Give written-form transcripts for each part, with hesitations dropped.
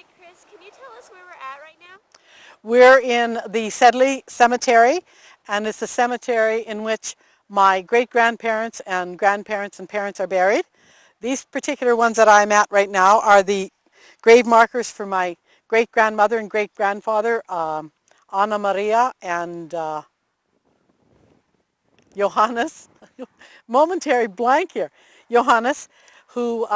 Hey Chris, can you tell us where we're at right now? We're in the Sedley Cemetery, and it's a cemetery in which my great-grandparents and grandparents and parents are buried. These particular ones that I'm at right now are the grave markers for my great-grandmother and great-grandfather, Anna Maria and Johannes. Momentary blank here. Johannes, who,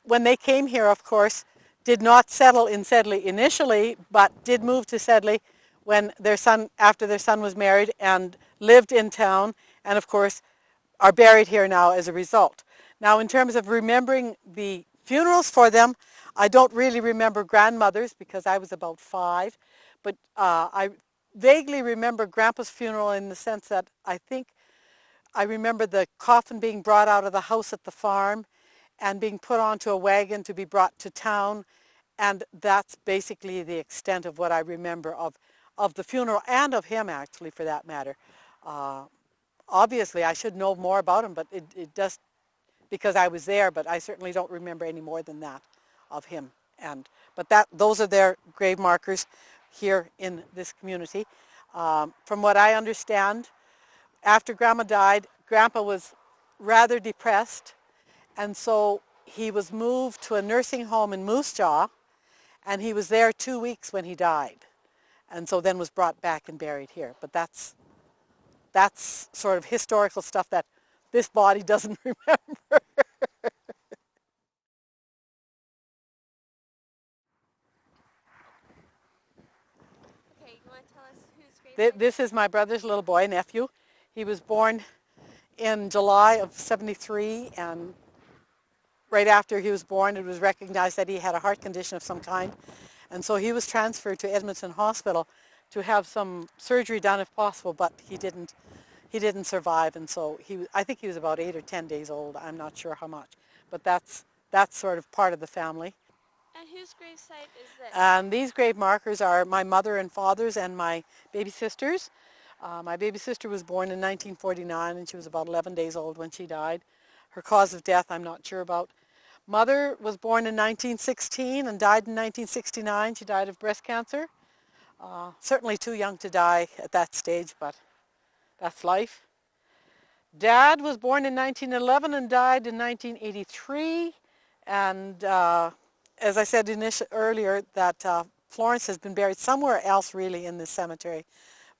when they came here, of course, did not settle in Sedley initially, but did move to Sedley when after their son was married, and lived in town, and of course are buried here now as a result. Now, in terms of remembering the funerals for them, I don't really remember grandmother's because I was about 5, but I vaguely remember Grandpa's funeral in the sense that I remember the coffin being brought out of the house at the farm and being put onto a wagon to be brought to town, and that's basically the extent of what I remember of the funeral, and of him actually, for that matter. Obviously I should know more about him, but it just because I was there, but I certainly don't remember any more than that of him. But those are their grave markers here in this community. From what I understand, after Grandma died, Grandpa was rather depressed, and so he was moved to a nursing home in Moose Jaw, and he was there 2 weeks when he died, and so then was brought back and buried here. But that's sort of historical stuff that this body doesn't remember. Okay, you want to tell us whose grave This is my brother's little boy, nephew. He was born in July of 73, and right after he was born, it was recognized that he had a heart condition of some kind, and so he was transferred to Edmonton Hospital to have some surgery done if possible, but he didn't survive, and so I think he was about 8 or 10 days old. I'm not sure how much, but that's sort of part of the family. And whose gravesite is this? And these grave markers are my mother and father's and my baby sister's. My baby sister was born in 1949, and she was about 11 days old when she died. Her cause of death I'm not sure about. Mother was born in 1916 and died in 1969. She died of breast cancer. Certainly too young to die at that stage, but that's life. Dad was born in 1911 and died in 1983. And as I said earlier, that Florence has been buried somewhere else really in this cemetery.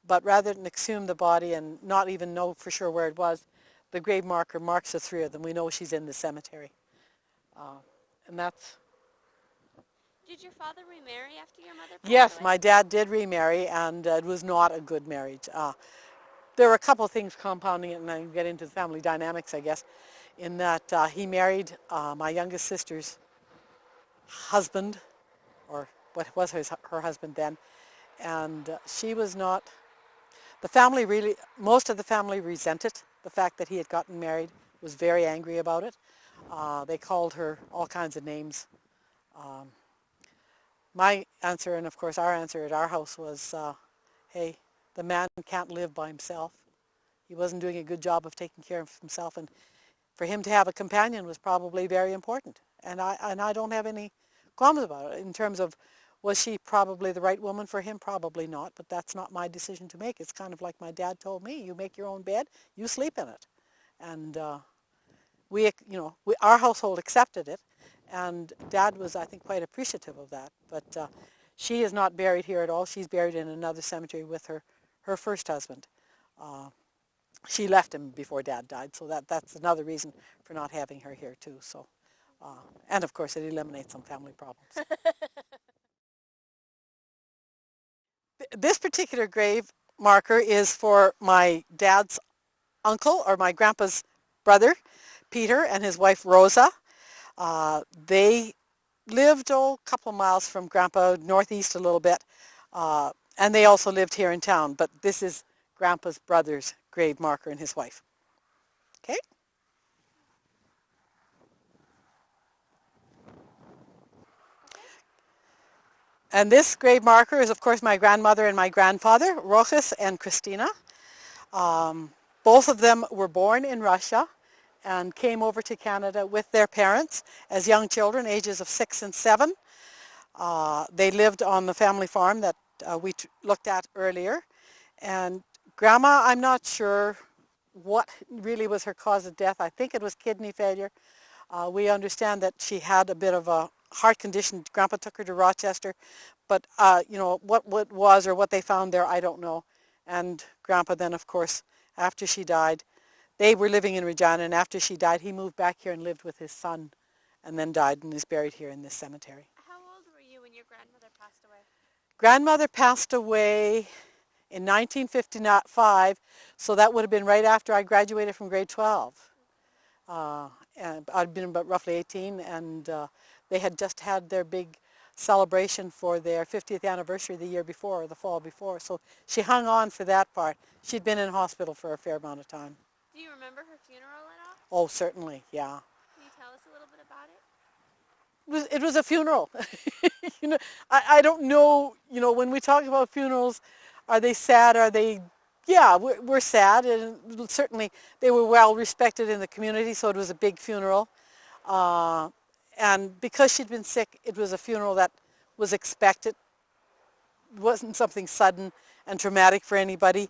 But rather than exhume the body and not even know for sure where it was, the grave marker marks the 3 of them. We know she's in the cemetery. And that's... Did your father remarry after your mother passed Yes, away? my dad did remarry, and it was not a good marriage. There were a couple of things compounding it, and I can get into the family dynamics, I guess, in that he married my youngest sister's husband, or what was her husband then, and she was not... The family really, most of the family resented the fact that he had gotten married, was very angry about it. They called her all kinds of names. My answer, and of course our answer at our house, was, hey, the man can't live by himself. He wasn't doing a good job of taking care of himself, and for him to have a companion was probably very important. And I don't have any qualms about it. In terms of, was she probably the right woman for him? Probably not, but that's not my decision to make. It's kind of like my dad told me, you make your own bed, you sleep in it. And our household accepted it, and Dad was, I think, quite appreciative of that. But she is not buried here at all. She's buried in another cemetery with her first husband. She left him before Dad died, so that's another reason for not having her here too. So, and of course, it eliminates some family problems. This particular grave marker is for my dad's uncle, or my grandpa's brother, Peter, and his wife Rosa. They lived a couple of miles from Grandpa, northeast a little bit, and they also lived here in town. But this is Grandpa's brother's grave marker and his wife. Okay? And this grave marker is, of course, my grandmother and my grandfather, Rojas and Christina. Both of them were born in Russia and came over to Canada with their parents as young children, ages of 6 and 7. They lived on the family farm that we looked at earlier. And Grandma, I'm not sure what really was her cause of death. I think it was kidney failure. We understand that she had a bit of a heart condition. Grandpa took her to Rochester, but what it was or what they found there, I don't know. And Grandpa then, of course, after she died, they were living in Regina, and after she died, he moved back here and lived with his son, and then died and is buried here in this cemetery. How old were you when your grandmother passed away? Grandmother passed away in 1955, so that would have been right after I graduated from grade 12. And I'd been about roughly 18, and they had just had their big celebration for their 50th anniversary the year before, or the fall before. So she hung on for that part. She'd been in hospital for a fair amount of time. Do you remember her funeral at all? Oh, certainly, yeah. Can you tell us a little bit about it? It was a funeral. I don't know, when we talk about funerals, are they sad? Are they, yeah, we're sad. And certainly they were well respected in the community, so it was a big funeral. And because she'd been sick, it was a funeral that was expected. It wasn't something sudden and traumatic for anybody.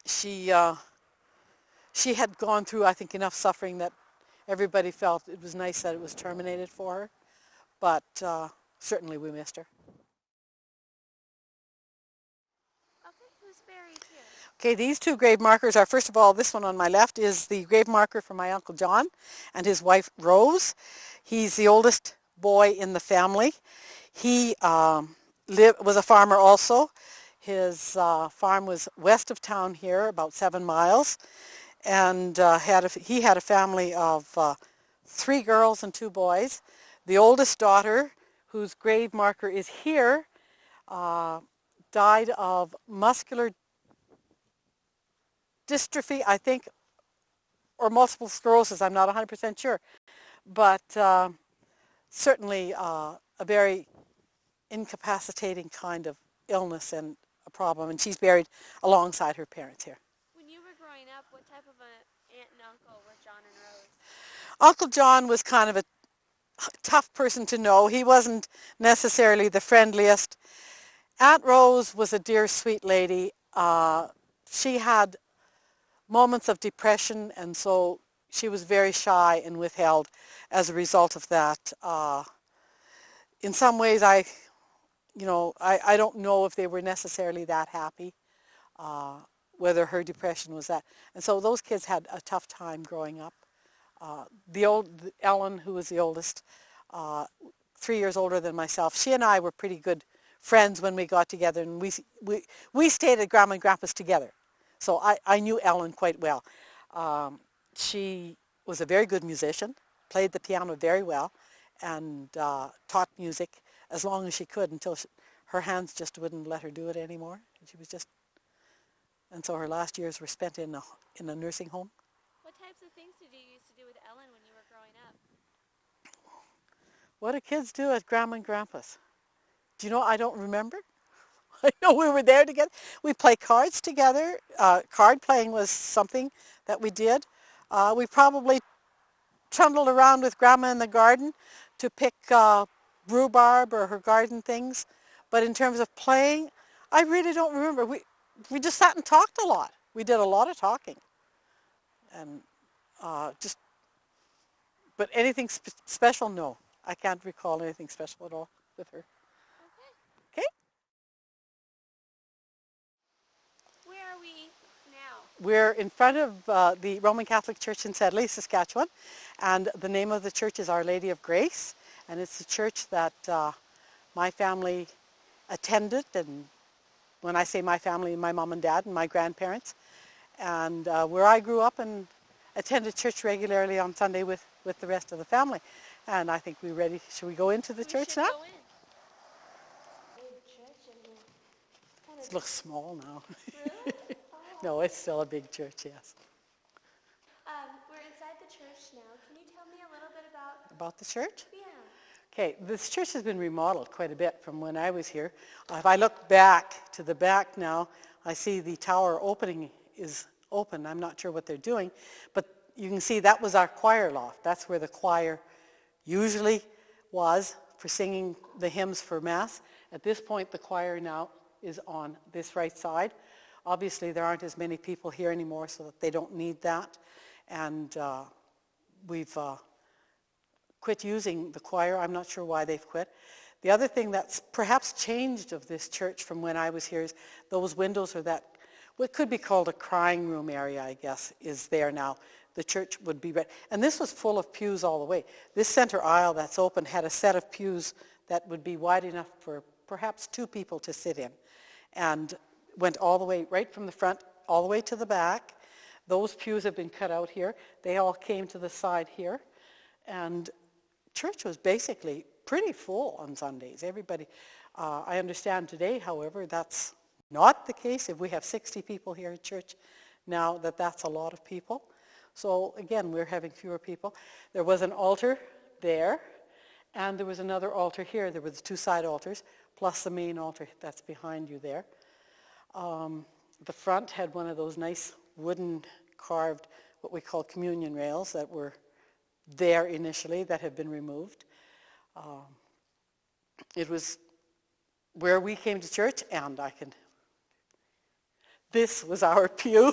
She had gone through, I think, enough suffering that everybody felt it was nice that it was terminated for her, but certainly we missed her. Okay, who's buried here? Okay, these two grave markers are, first of all, this one on my left is the grave marker for my Uncle John and his wife Rose. He's the oldest boy in the family. He was a farmer also. His farm was west of town here, about 7 miles. And he had a family of 3 girls and 2 boys. The oldest daughter, whose grave marker is here, died of muscular dystrophy, I think, or multiple sclerosis. I'm not 100% sure. But certainly a very incapacitating kind of illness and a problem. And she's buried alongside her parents here. Growing up, what type of an aunt and uncle were John and Rose? Uncle John was kind of a tough person to know. He wasn't necessarily the friendliest. Aunt Rose was a dear, sweet lady. She had moments of depression, and so she was very shy and withheld as a result of that. In some ways, I don't know if they were necessarily that happy. Whether her depression was that. And so those kids had a tough time growing up. Ellen, who was the oldest, 3 years older than myself, she and I were pretty good friends when we got together, and we stayed at Grandma and Grandpa's together. So I knew Ellen quite well. She was a very good musician, played the piano very well, and taught music as long as she could until her hands just wouldn't let her do it anymore. And so her last years were spent in a nursing home. What types of things did you used to do with Ellen when you were growing up? What do kids do at Grandma and Grandpa's? Do you know, I don't remember. I know we were there together. We play cards together. Card playing was something that we did. We probably trundled around with Grandma in the garden to pick rhubarb or her garden things. But in terms of playing, I really don't remember. We just sat and talked a lot. We did a lot of talking. And but anything special, no. I can't recall anything special at all with her. Okay? Where are we now? We're in front of the Roman Catholic Church in Sedley, Saskatchewan. And the name of the church is Our Lady of Grace. And it's the church that my family attended, and when I say my family, my mom and dad and my grandparents, and where I grew up and attended church regularly on Sunday with the rest of the family. And I think we're ready. Should we go into the church now? Go in. It looks small now. Really? No, it's still a big church, yes. We're inside the church now. Can you tell me a little bit About the church? Yeah. Okay, this church has been remodeled quite a bit from when I was here. If I look back to the back now, I see the tower opening is open. I'm not sure what they're doing, but you can see that was our choir loft. That's where the choir usually was for singing the hymns for Mass. At this point, the choir now is on this right side. Obviously, there aren't as many people here anymore, so that they don't need that. And we've quit using the choir. I'm not sure why they've quit. The other thing that's perhaps changed of this church from when I was here is those windows, or that, what could be called a crying room area, I guess, is there now. The church would be red. And this was full of pews all the way. This center aisle that's open had a set of pews that would be wide enough for perhaps 2 people to sit in, and went all the way, right from the front, all the way to the back. Those pews have been cut out here. They all came to the side here. And church was basically pretty full on Sundays. Everybody, I understand today, however, that's not the case. If we have 60 people here at church now, that's a lot of people. So again, we're having fewer people. There was an altar there, and there was another altar here. There were the 2 side altars, plus the main altar that's behind you there. The front had one of those nice wooden carved, what we call communion rails, that were there initially, that have been removed. It was where we came to church, and this was our pew.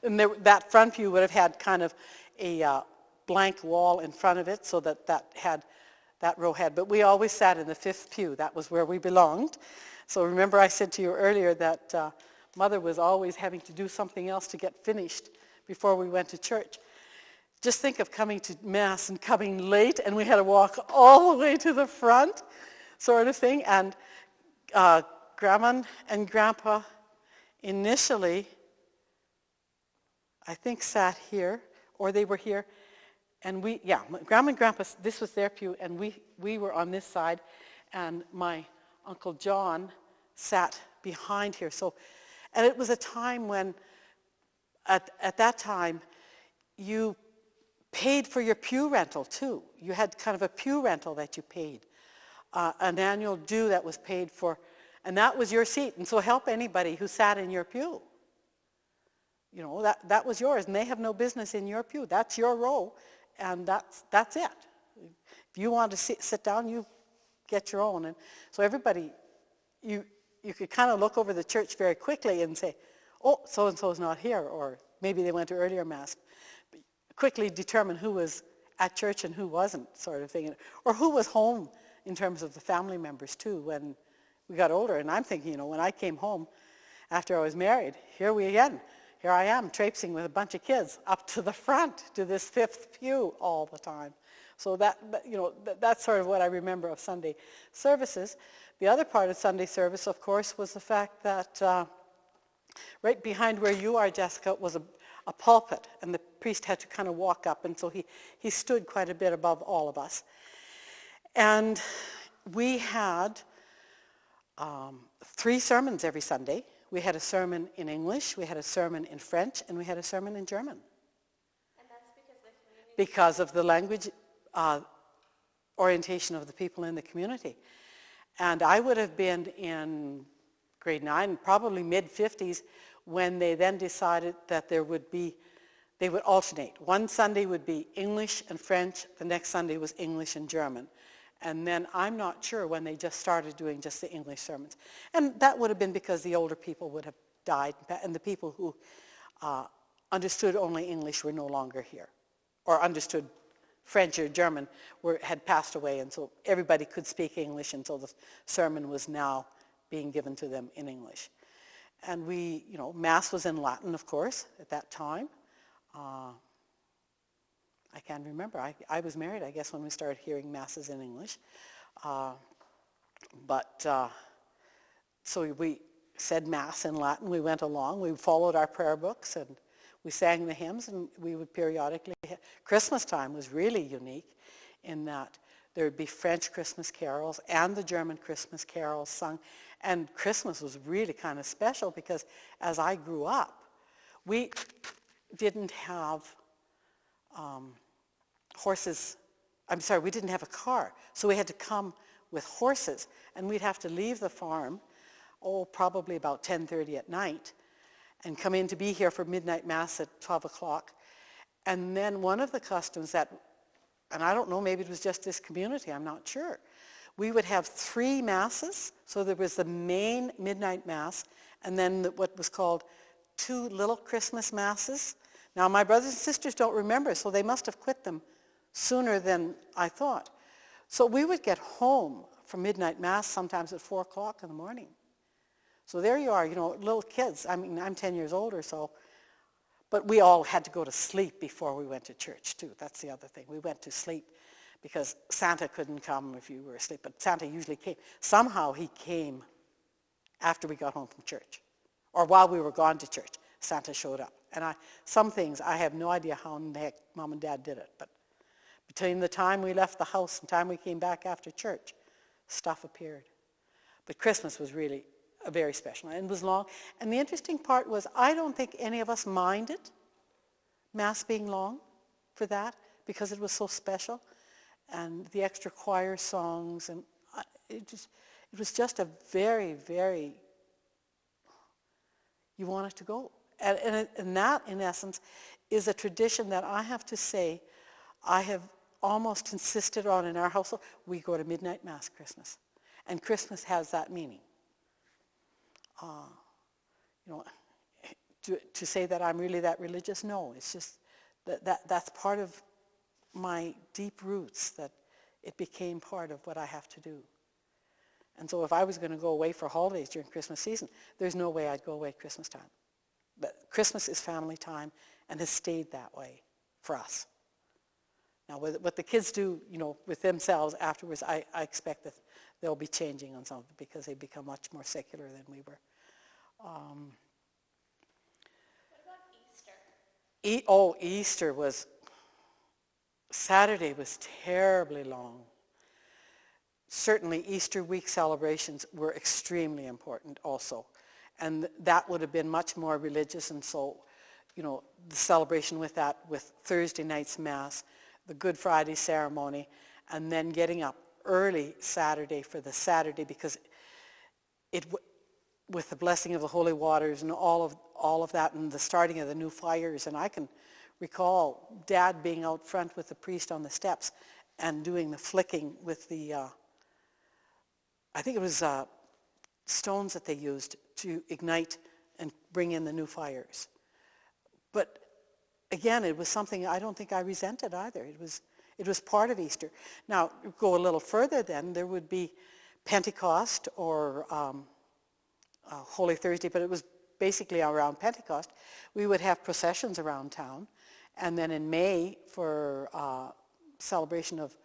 And that front pew would have had kind of a blank wall in front of it, so that row had, but we always sat in the 5th pew. That was where we belonged. So remember I said to you earlier that Mother was always having to do something else to get finished before we went to church. Just think of coming to Mass and coming late, and we had to walk all the way to the front, sort of thing. And Grandma and Grandpa initially, I think, sat here, or they were here. And Grandma and Grandpa, this was their pew, and we were on this side, and my Uncle John sat behind here. So, and it was a time when, at that time, you paid for your pew rental too. You had kind of a pew rental that you paid, an annual due that was paid for, and that was your seat. And so help anybody who sat in your pew. You know, that was yours, and they have no business in your pew. That's your row, and that's it. If you want to sit down, you get your own. And so everybody, you could kind of look over the church very quickly and say, oh, so-and-so's not here, or maybe they went to earlier Mass. Quickly determine who was at church and who wasn't, sort of thing. Or who was home in terms of the family members too when we got older. And I'm thinking, when I came home after I was married, here I am traipsing with a bunch of kids up to the front to this 5th pew all the time. So that's sort of what I remember of Sunday services. The other part of Sunday service, of course, was the fact that right behind where you are, Jessica, was a pulpit, and the priest had to kind of walk up, and so he stood quite a bit above all of us. And we had 3 sermons every Sunday. We had a sermon in English, we had a sermon in French, and we had a sermon in German. And that's because the community... Because of the language orientation of the people in the community. And I would have been in grade 9, probably mid-50s, when they then decided that they would alternate. One Sunday would be English and French, the next Sunday was English and German. And then I'm not sure when they just started doing just the English sermons. And that would have been because the older people would have died, and the people who understood only English were no longer here, or understood French or German had passed away, and so everybody could speak English, and so the sermon was now being given to them in English. And Mass was in Latin, of course, at that time. I can't remember. I was married, I guess, when we started hearing Masses in English. So we said Mass in Latin. We went along. We followed our prayer books, and we sang the hymns, and we would periodically... Christmas time was really unique in that there would be French Christmas carols and the German Christmas carols sung. And Christmas was really kind of special because as I grew up, we didn't have horses. We didn't have a car. So we had to come with horses, and we'd have to leave the farm, probably about 10:30 at night, and come in to be here for midnight Mass at 12 o'clock. And then one of the customs that and I don't know, maybe it was just this community, I'm not sure. We would have 3 masses. So there was the main midnight mass, and then what was called 2 little Christmas masses. Now my brothers and sisters don't remember, so they must have quit them sooner than I thought. So we would get home from midnight mass sometimes at 4 o'clock in the morning. So there you are, little kids. I mean, I'm 10 years older, so. But we all had to go to sleep before we went to church, too. That's the other thing. We went to sleep because Santa couldn't come if you were asleep. But Santa usually came. Somehow he came after we got home from church. Or while we were gone to church, Santa showed up. And some things, I have no idea how in the heck Mom and Dad did it. But between the time we left the house and the time we came back after church, stuff appeared. But Christmas was really very special, and it was long. And the interesting part was, I don't think any of us minded Mass being long for that, because it was so special, and the extra choir songs, and it was just a very, very, you wanted to go. And that, in essence, is a tradition that I have to say I have almost insisted on in our household. We go to midnight Mass Christmas, and Christmas has that meaning. To say that I'm really that religious, no. It's just that's part of my deep roots, that it became part of what I have to do. And so if I was going to go away for holidays during Christmas season, there's no way I'd go away at Christmas time. But Christmas is family time and has stayed that way for us. Now, what the kids do, with themselves afterwards, I expect that they'll be changing on some of it, because they become much more secular than we were. What about Easter? Saturday was terribly long. Certainly Easter week celebrations were extremely important also. And that would have been much more religious, and so, the celebration with that, with Thursday night's Mass, the Good Friday ceremony, and then getting up early Saturday for the Saturday, because with the blessing of the holy waters and all of that, and the starting of the new fires. And I can recall Dad being out front with the priest on the steps and doing the flicking with the, I think it was stones that they used to ignite and bring in the new fires. But again, it was something I don't think I resented either. It was part of Easter. Now, go a little further then, there would be Pentecost or Holy Thursday, but it was basically around Pentecost. We would have processions around town. And then in May, for celebration of,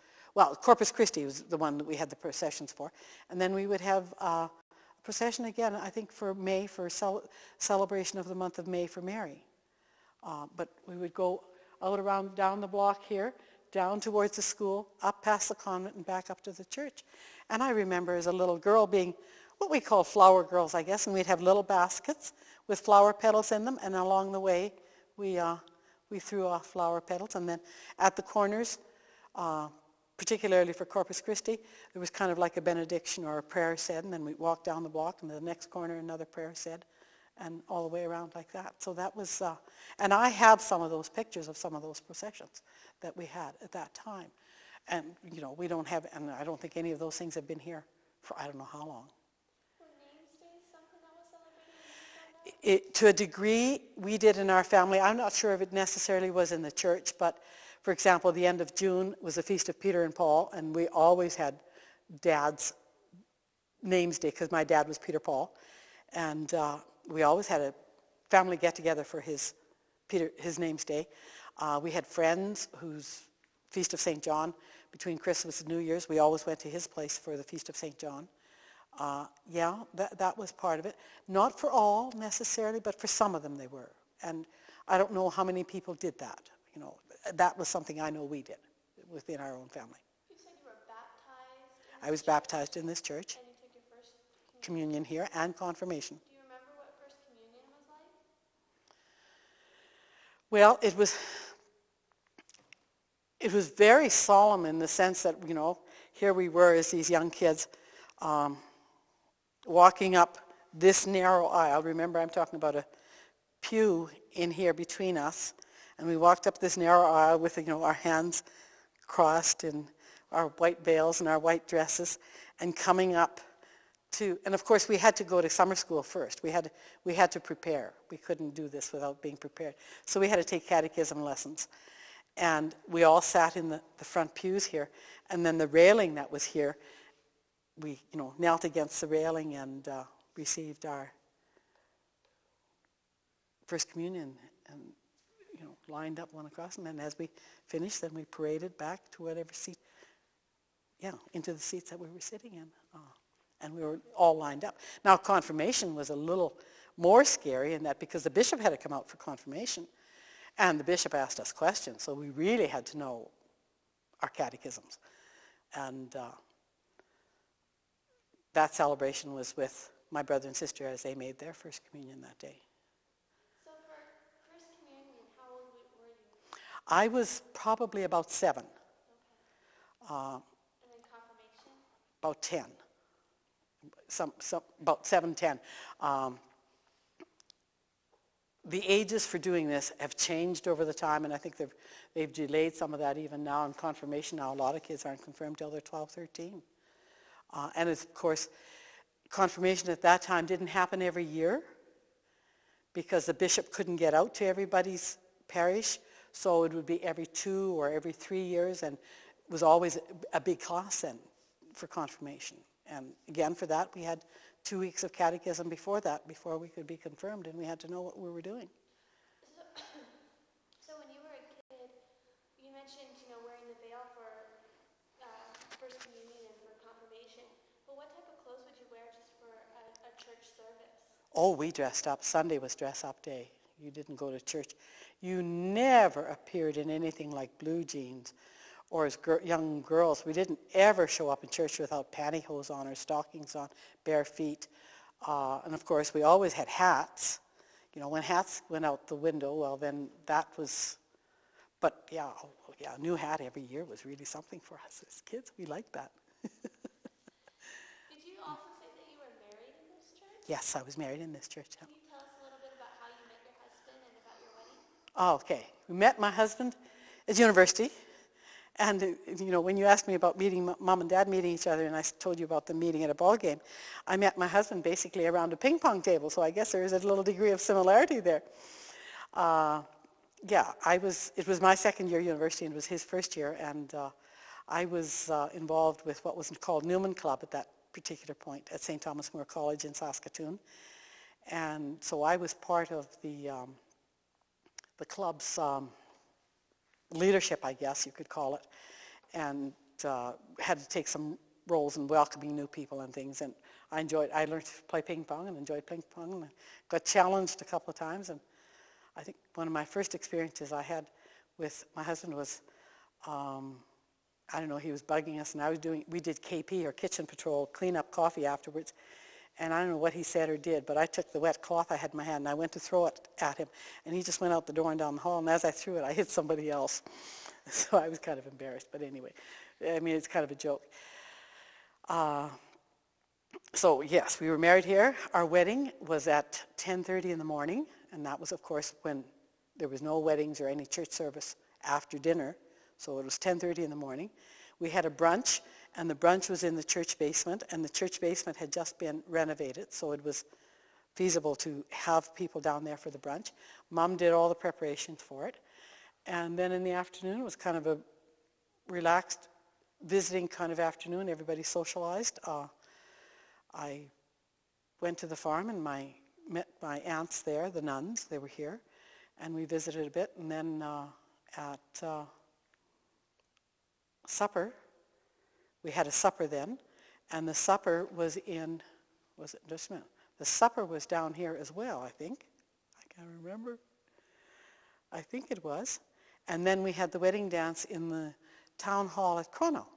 Corpus Christi was the one that we had the processions for. And then we would have a procession again, I think for May, for celebration of the month of May for Mary. But we would go out around, down the block here, down towards the school, up past the convent and back up to the church. And I remember as a little girl being what we call flower girls, I guess, and we'd have little baskets with flower petals in them, and along the way we threw off flower petals. And then at the corners, particularly for Corpus Christi, there was kind of like a benediction or a prayer said, and then we walked down the block, and the next corner another prayer said, and all the way around like that. So that was, and I have some of those pictures of some of those processions that we had at that time. And, we don't have, and I don't think any of those things have been here for I don't know how long. To a degree, we did in our family. I'm not sure if it necessarily was in the church, but for example, the end of June was the Feast of Peter and Paul, and we always had Dad's names day, because my dad was Peter Paul, and we always had a family get-together for his name's day. We had friends whose Feast of St. John, between Christmas and New Year's, we always went to his place for the Feast of St. John. That was part of it. Not for all necessarily, but for some of them they were. And I don't know how many people did that. That was something I know we did within our own family. You said you were baptized? I was baptized in this church. And you took your first communion here and confirmation. Do you remember what first communion was like? Well, it was very solemn in the sense that, here we were as these young kids, walking up this narrow aisle. Remember, I'm talking about a pew in here between us. And we walked up this narrow aisle with, our hands crossed in our white veils and our white dresses, and coming up to, and of course we had to go to summer school first. We had to prepare. We couldn't do this without being prepared. So we had to take catechism lessons. And we all sat in the front pews here, and then the railing that was here, we knelt against the railing and received our First Communion, and lined up one across, and then as we finished, then we paraded back to whatever seat, into the seats that we were sitting in, and we were all lined up. Now confirmation was a little more scary in that because the bishop had to come out for confirmation, and the bishop asked us questions, so we really had to know our catechisms. And that celebration was with my brother and sister as they made their First Communion that day. So for First Communion, how old were you? I was probably about 7. Okay. And then confirmation? About 10. About 7, 10. The ages for doing this have changed over the time, and I think they've delayed some of that even now. In confirmation now, a lot of kids aren't confirmed till they're 12, 13. And of course, confirmation at that time didn't happen every year because the bishop couldn't get out to everybody's parish, so it would be every 2 or every 3 years, and it was always a big class then for confirmation. And again, for that, we had 2 weeks of catechism before that, before we could be confirmed, and we had to know what we were doing. So when you were a kid, you mentioned, wearing the veil for First Communion and for confirmation, but what type of clothes would you wear just for a church service? Oh, we dressed up. Sunday was dress-up day. You didn't go to church. You never appeared in anything like blue jeans, or as young girls, we didn't ever show up in church without pantyhose on or stockings on, bare feet. And of course, we always had hats. When hats went out the window, well, then that was, but a new hat every year was really something for us as kids. We liked that. Did you also say that you were married in this church? Yes, I was married in this church. Can you tell us a little bit about how you met your husband and about your wedding? Oh, okay. We met my husband at university. And, when you asked me about meeting, Mom and Dad meeting each other, and I told you about them meeting at a ball game, I met my husband basically around a ping pong table, so I guess there is a little degree of similarity there. It was my second year at university, and it was his first year, and I was involved with what was called Newman Club at that particular point at St. Thomas More College in Saskatoon. And so I was part of the club's leadership, I guess you could call it, and had to take some roles in welcoming new people and things. And I learned to play ping pong and enjoyed ping pong, and I got challenged a couple of times. And I think one of my first experiences I had with my husband was, he was bugging us, and we did KP, or kitchen patrol, clean up coffee afterwards. And I don't know what he said or did, but I took the wet cloth I had in my hand and I went to throw it at him. And he just went out the door and down the hall, and as I threw it, I hit somebody else. So I was kind of embarrassed, but anyway, it's kind of a joke. So yes, we were married here. Our wedding was at 10:30 in the morning, and that was, of course, when there was no weddings or any church service after dinner. So it was 10:30 in the morning. We had a brunch, and the brunch was in the church basement, and the church basement had just been renovated, so it was feasible to have people down there for the brunch. Mom did all the preparations for it. And then in the afternoon, it was kind of a relaxed visiting kind of afternoon. Everybody socialized. I went to the farm and met my aunts there, the nuns. They were here. And we visited a bit. And then at supper, we had a supper then, and the supper was the supper was down here as well, I think. I can't remember. I think it was. And then we had the wedding dance in the town hall at Chrono,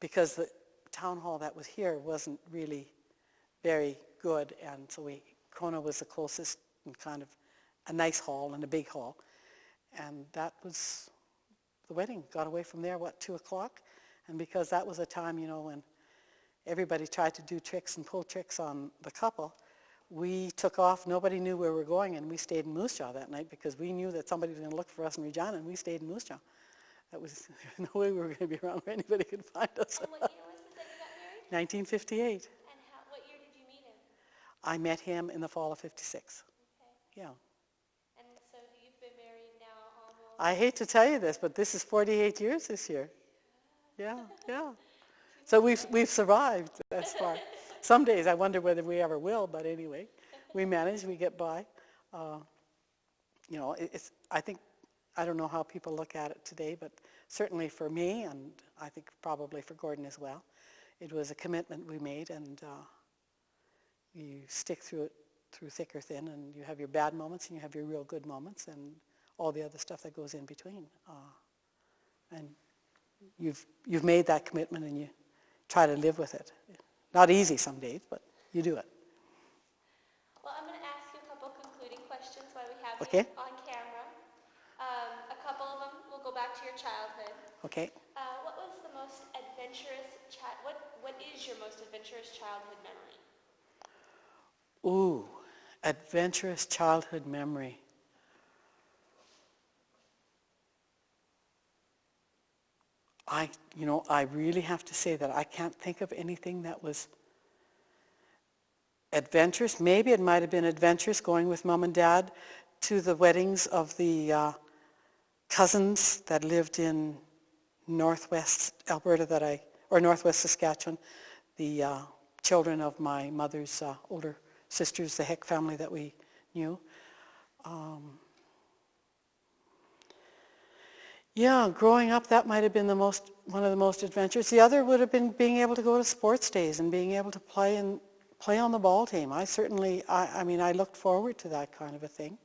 because the town hall that was here wasn't really very good, and so Chrono was the closest and kind of a nice hall and a big hall. And that was the wedding. Got away from there, 2 o'clock? And because that was a time, when everybody tried to do tricks and pull tricks on the couple, we took off. Nobody knew where we were going, and we stayed in Moose Jaw that night because we knew that somebody was going to look for us in Regina, and we stayed in Moose Jaw. That was no way we were going to be around where anybody could find us. And what year was it that you got married? 1958. And what year did you meet him? I met him in the fall of 56. Okay. Yeah. And so you've been married now almost... I hate to tell you this, but this is 48 years this year. Yeah, yeah. So we've survived thus far. Some days I wonder whether we ever will, but anyway, we manage, we get by. I don't know how people look at it today, but certainly for me, and I think probably for Gordon as well, it was a commitment we made, and you stick through it through thick or thin, and you have your bad moments and you have your real good moments and all the other stuff that goes in between. And you've made that commitment and you try to live with it. Not easy some days, but you do it. Well, I'm going to ask you a couple concluding questions while we have Okay. you on camera. A couple of them will go back to your childhood. Okay. What was the most adventurous what is your most adventurous childhood memory? Ooh, adventurous childhood memory. I really have to say that I can't think of anything that was adventurous. Maybe it might have been adventurous going with Mom and Dad to the weddings of the cousins that lived in northwest Alberta or northwest Saskatchewan, the children of my mother's older sisters, the Heck family that we knew. Yeah, growing up, that might have been one of the most adventurous. The other would have been being able to go to sports days and being able to play on the ball team. I certainly, I looked forward to that kind of a thing.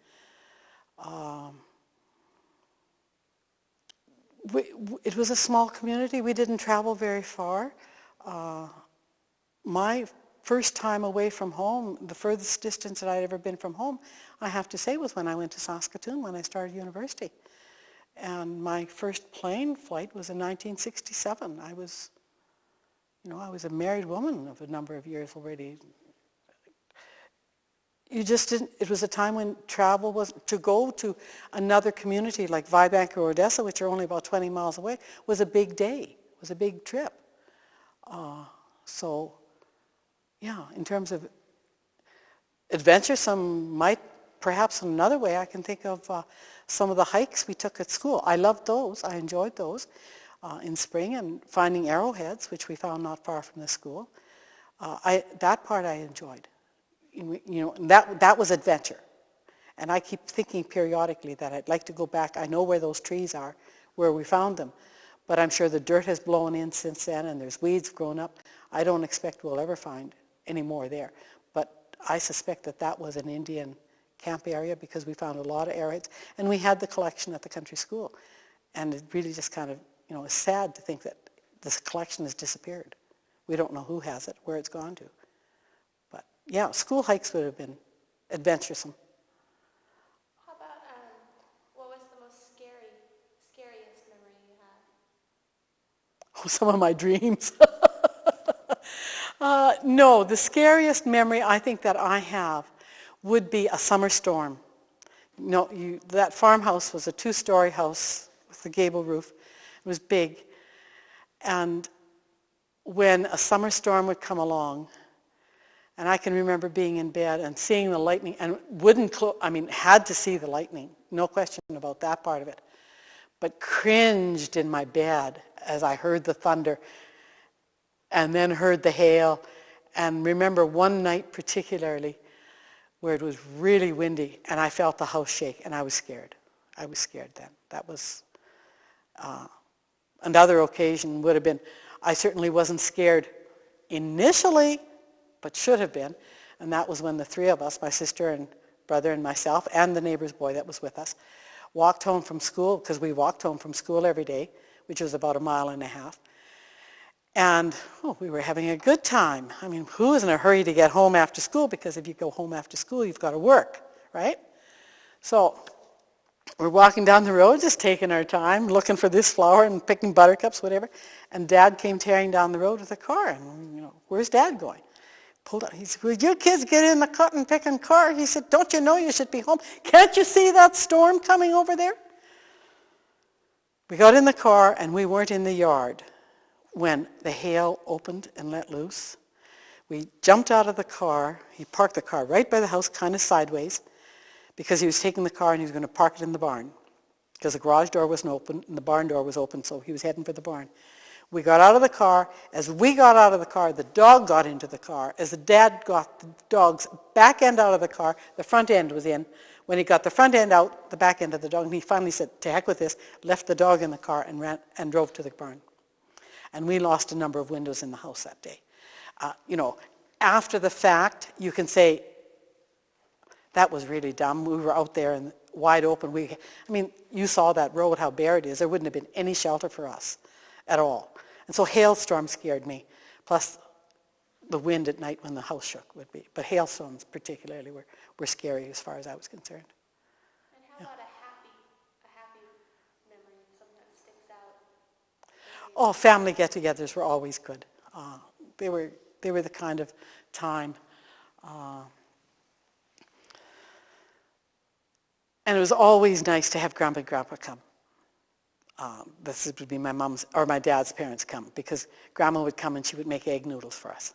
It was a small community. We didn't travel very far. My first time away from home, the furthest distance that I'd ever been from home, I have to say, was when I went to Saskatoon when I started university. And my first plane flight was in 1967. I was a married woman of a number of years already. It was a time when travel was, to go to another community like Vibank or Odessa, which are only about 20 miles away, was a big day, was a big trip. In terms of adventure, perhaps another way I can think of some of the hikes we took at school. I loved those. I enjoyed those in spring, and finding arrowheads, which we found not far from the school. That part I enjoyed. That was adventure. And I keep thinking periodically that I'd like to go back. I know where those trees are, where we found them. But I'm sure the dirt has blown in since then, and there's weeds grown up. I don't expect we'll ever find any more there. But I suspect that was an Indian camp area because we found a lot of arrowheads. And we had the collection at the country school. And it really just kind of, is sad to think that this collection has disappeared. We don't know who has it, where it's gone to. But yeah, school hikes would have been adventuresome. How about, what was the most scariest memory you had? Oh, some of my dreams. No, the scariest memory I think that I have would be a summer storm. That farmhouse was a 2-story house with a gable roof. It was big. And when a summer storm would come along, and I can remember being in bed and seeing the lightning, and had to see the lightning, no question about that part of it, but cringed in my bed as I heard the thunder and then heard the hail. And remember one night particularly where it was really windy and I felt the house shake and I was scared. I was scared then. That was another occasion would have been, I certainly wasn't scared initially, but should have been. And that was when the three of us, my sister and brother and myself and the neighbor's boy that was with us, walked home from school, because we walked home from school every day, which was about 1.5 miles. And we were having a good time. Who is in a hurry to get home after school? Because if you go home after school, you've got to work, right? So we're walking down the road, just taking our time, looking for this flower and picking buttercups, whatever. And Dad came tearing down the road with a car. And, where's Dad going? Pulled out. He said, "Will you kids get in the cotton picking car?" He said, "Don't you know you should be home? Can't you see that storm coming over there?" We got in the car and we weren't in the yard when the hail opened and let loose. We jumped out of the car. He parked the car right by the house, kind of sideways, because he was taking the car and he was going to park it in the barn, because the garage door wasn't open and the barn door was open, so he was heading for the barn. We got out of the car. As we got out of the car, the dog got into the car. As the dad got the dog's back end out of the car, the front end was in. When he got the front end out, the back end of the dog, and he finally said, to heck with this, left the dog in the car and ran and drove to the barn. And we lost a number of windows in the house that day. After the fact, you can say, that was really dumb. We were out there and wide open. You saw that road, how bare it is. There wouldn't have been any shelter for us at all. And so hailstorms scared me, plus the wind at night when the house shook would be. But hailstorms particularly were scary as far as I was concerned. And how about a happy memory, something that sticks out? Oh, family get-togethers were always good. They were the kind of time. And it was always nice to have Grandpa and Grandpa come. This would be my mom's or my dad's parents come, because Grandma would come and she would make egg noodles for us.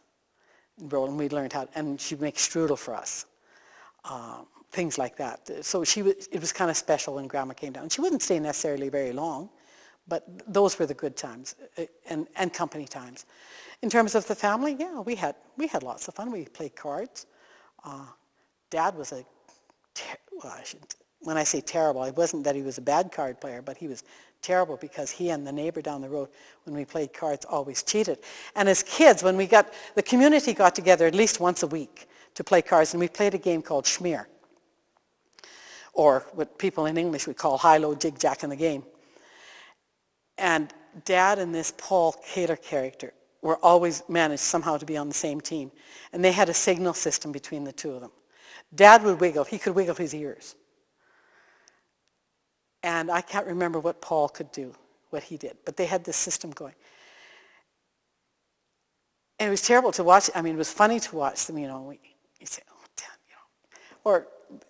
And we learned how, and she'd make strudel for us. Things like that. So it was kind of special when Grandma came down. She wouldn't stay necessarily very long, but those were the good times and company times. In terms of the family, yeah, we had lots of fun. We played cards. Dad was when I say terrible, it wasn't that he was a bad card player, but he was terrible because he and the neighbor down the road, when we played cards, always cheated. And as kids, when the community got together at least once a week to play cards, and we played a game called Schmear, or what people in English would call high-low, jig-jack in the game. And Dad and this Paul Kaler character were always managed somehow to be on the same team. And they had a signal system between the two of them. Dad would wiggle. He could wiggle his ears. And I can't remember what Paul could do, what he did. But they had this system going. And it was terrible to watch. It was funny to watch them, you say, oh, Dad, Or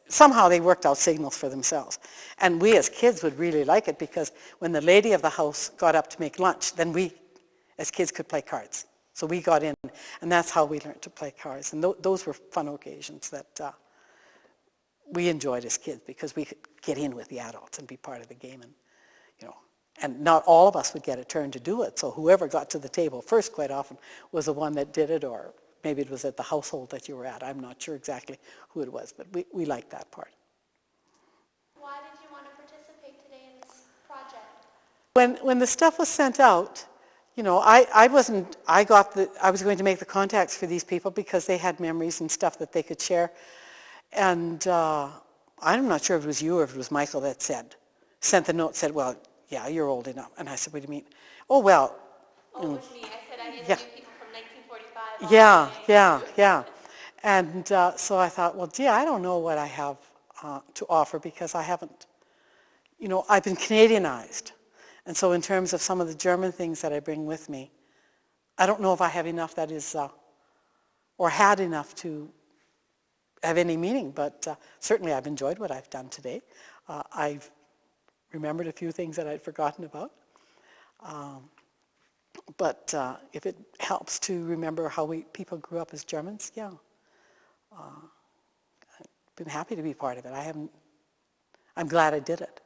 somehow they worked out signals for themselves. And we as kids would really like it, because when the lady of the house got up to make lunch, then we as kids could play cards. So we got in, and that's how we learned to play cards. And those were fun occasions that we enjoyed as kids, because we could get in with the adults and be part of the game. And not all of us would get a turn to do it. So whoever got to the table first quite often was the one that did it, or maybe it was at the household that you were at. I'm not sure exactly who it was, but we liked that part. Why did you want to participate today in this project? When the stuff was sent out, I was going to make the contacts for these people because they had memories and stuff that they could share. And I'm not sure if it was you or if it was Michael that sent the note, said, well, yeah, you're old enough. And I said, what do you mean? Oh, well. Oh, it was me. I said I interviewed people from 1945. Yeah. And so I thought, well, gee, I don't know what I have to offer, because I haven't, I've been Canadianized. And so in terms of some of the German things that I bring with me, I don't know if I have enough that is, or had enough to have any meaning, but certainly I've enjoyed what I've done today. I've remembered a few things that I'd forgotten about. But if it helps to remember how people grew up as Germans, yeah. I've been happy to be part of it. I'm glad I did it.